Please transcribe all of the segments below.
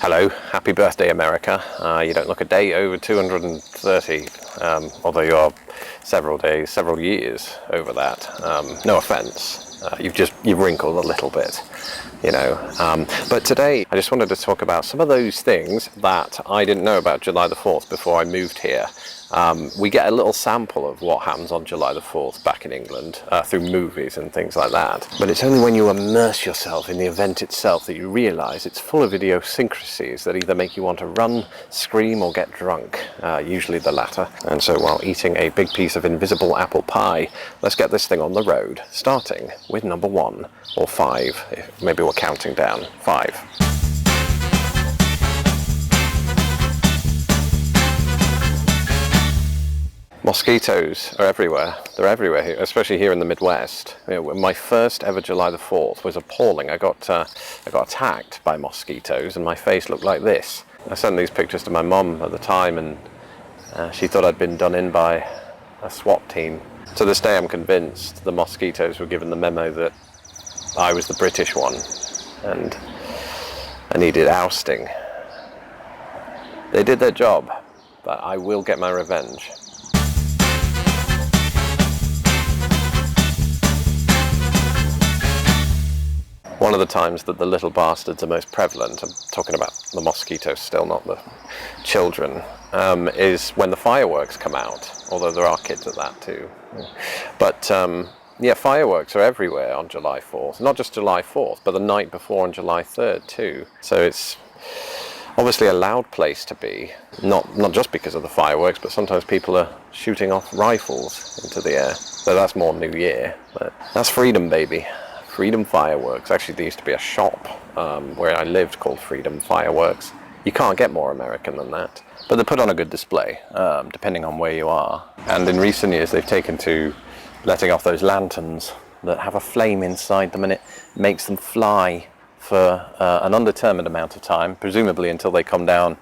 Hello, happy birthday, America. You don't look a day over 230, although you are several years over that. No offense. You've wrinkled a little bit, you know. But today, I just wanted to talk about some of those things that I didn't know about July the 4th before I moved here. We get a little sample of what happens on July the 4th back in England through movies and things like that. But it's only when you immerse yourself in the event itself that you realise it's full of idiosyncrasies that either make you want to run, scream or get drunk, usually the latter. And so while eating a big piece of invisible apple pie, let's get this thing on the road, starting with number 1, or 5, maybe we're counting down, 5. Mosquitoes are everywhere. They're everywhere here, especially here in the Midwest. You know, my first ever July the 4th was appalling. I got attacked by mosquitoes and my face looked like this. I sent these pictures to my mum at the time and she thought I'd been done in by a SWAT team. To this day I'm convinced the mosquitoes were given the memo that I was the British one and I needed ousting. They did their job, but I will get my revenge. One of the times that the little bastards are most prevalent, I'm talking about the mosquitoes still, not the children, is when the fireworks come out, although there are kids at that too. But yeah, fireworks are everywhere on July 4th, not just July 4th, but the night before on July 3rd too. So it's obviously a loud place to be, not just because of the fireworks, but sometimes people are shooting off rifles into the air. So that's more New Year, but that's freedom, baby. Freedom Fireworks. Actually, there used to be a shop where I lived called Freedom Fireworks. You can't get more American than that. But they're put on a good display, depending on where you are. And in recent years, they've taken to letting off those lanterns that have a flame inside them, and it makes them fly for an undetermined amount of time, presumably until they come down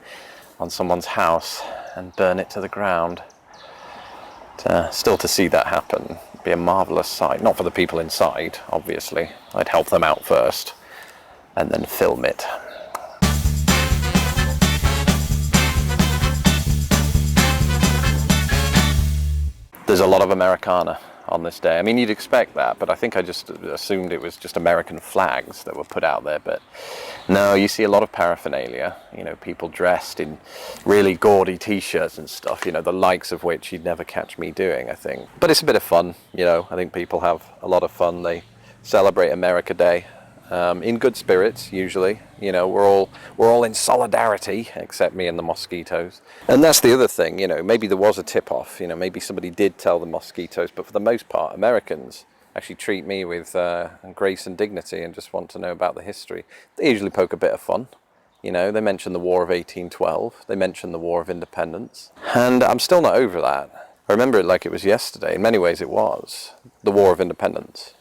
on someone's house and burn it to the ground. Still to see that happen be a marvellous sight. Not for the people inside, obviously. I'd help them out first and then film it. There's a lot of Americana on this day. I mean, you'd expect that, but I think I just assumed it was just American flags that were put out there. But no, you see a lot of paraphernalia, you know, people dressed in really gaudy t-shirts and stuff, you know, the likes of which you'd never catch me doing, I think. But it's a bit of fun, you know, I think people have a lot of fun. They celebrate America Day in good spirits, usually. You know, we're all in solidarity, except me and the mosquitoes. And that's the other thing, you know, maybe there was a tip-off, you know, maybe somebody did tell the mosquitoes, but for the most part, Americans actually treat me with grace and dignity and just want to know about the history. They usually poke a bit of fun. You know, they mention the War of 1812, they mention the War of Independence, and I'm still not over that. I remember it like it was yesterday. In many ways it was, the War of Independence.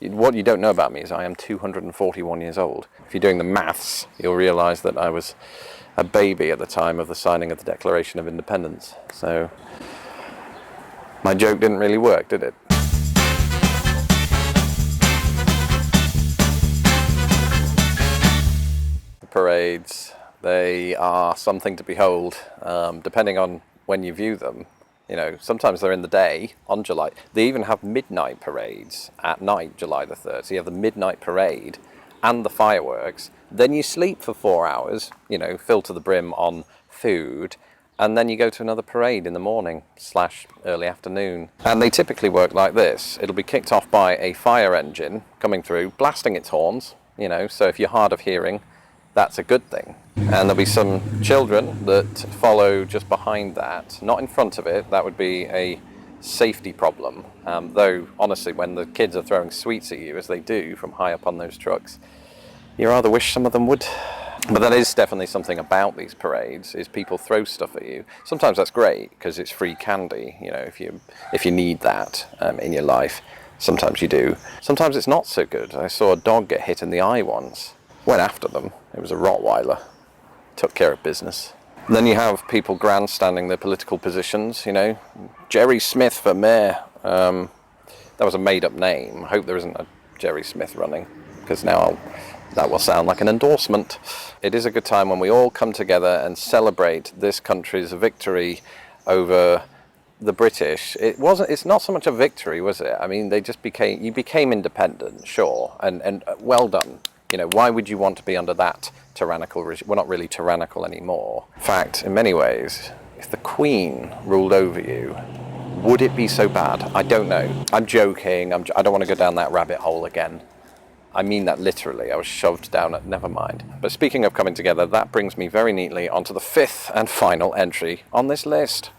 What you don't know about me is I am 241 years old. If you're doing the maths, you'll realise that I was a baby at the time of the signing of the Declaration of Independence. So my joke didn't really work, did it? The parades, they are something to behold, depending on when you view them. You know, sometimes they're in the day on July. They even have midnight parades at night, July the 3rd. So you have the midnight parade and the fireworks. Then you sleep for 4 hours, you know, filled to the brim on food. And then you go to another parade in the morning / early afternoon. And they typically work like this. It'll be kicked off by a fire engine coming through, blasting its horns, you know. So if you're hard of hearing, that's a good thing. And there'll be some children that follow just behind that, not in front of it. That would be a safety problem. Though, honestly, when the kids are throwing sweets at you, as they do from high up on those trucks, you rather wish some of them would. But that is definitely something about these parades, is people throw stuff at you. Sometimes that's great, because it's free candy, you know, if you need that in your life. Sometimes you do. Sometimes it's not so good. I saw a dog get hit in the eye once. Went after them. It was a Rottweiler. Took care of business. Then you have people grandstanding their political positions, you know. Jerry Smith for mayor. That was a made-up name. I hope there isn't a Jerry Smith running, because now That will sound like an endorsement. It is a good time when we all come together and celebrate this country's victory over the British. It's not so much a victory, was it? I mean, you became independent, sure, and well done. You know, why would you want to be under that tyrannical regime? We're not really tyrannical anymore. In fact, in many ways, if the Queen ruled over you, would it be so bad? I don't know. I'm joking. I don't want to go down that rabbit hole again. I mean that literally. I was shoved down it. Never mind. But speaking of coming together, that brings me very neatly onto the fifth and final entry on this list.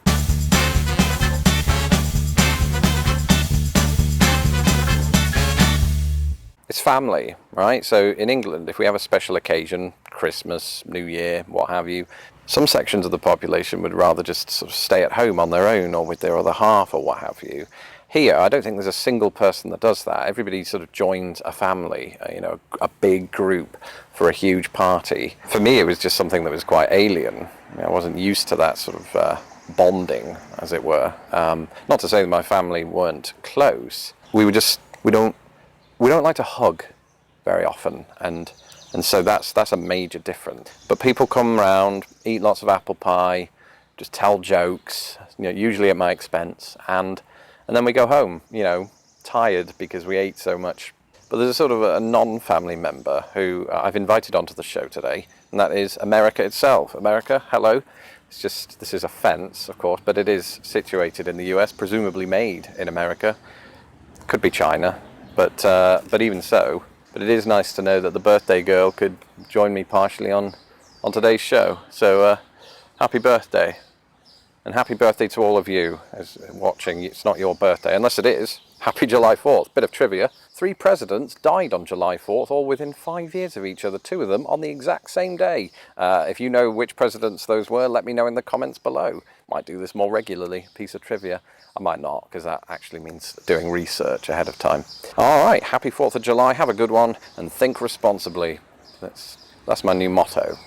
It's family, right? So in England, if we have a special occasion, Christmas, New Year, what have you, some sections of the population would rather just sort of stay at home on their own or with their other half or what have you. Here, I don't think there's a single person that does that. Everybody sort of joins a family, a big group for a huge party. For me, it was just something that was quite alien. I wasn't used to that sort of bonding, as it were. Not to say that my family weren't close. We don't like to hug very often, and so that's a major difference. But people come round, eat lots of apple pie, just tell jokes, usually at my expense, and then we go home, tired because we ate so much. But there's a sort of a non-family member who I've invited onto the show today, and that is America itself. America, hello. This is a fence, of course, but it is situated in the US, presumably made in America. Could be China, but even so. But it is nice to know that the birthday girl could join me partially on today's show. So happy birthday. And happy birthday to all of you as watching. It's not your birthday, unless it is. Happy July 4th. Bit of trivia. 3 presidents died on July 4th, all within 5 years of each other. 2 of them on the exact same day. If you know which presidents those were, let me know in the comments below. Might do this more regularly. Piece of trivia. I might not, because that actually means doing research ahead of time. All right. Happy 4th of July. Have a good one, and think responsibly. That's my new motto.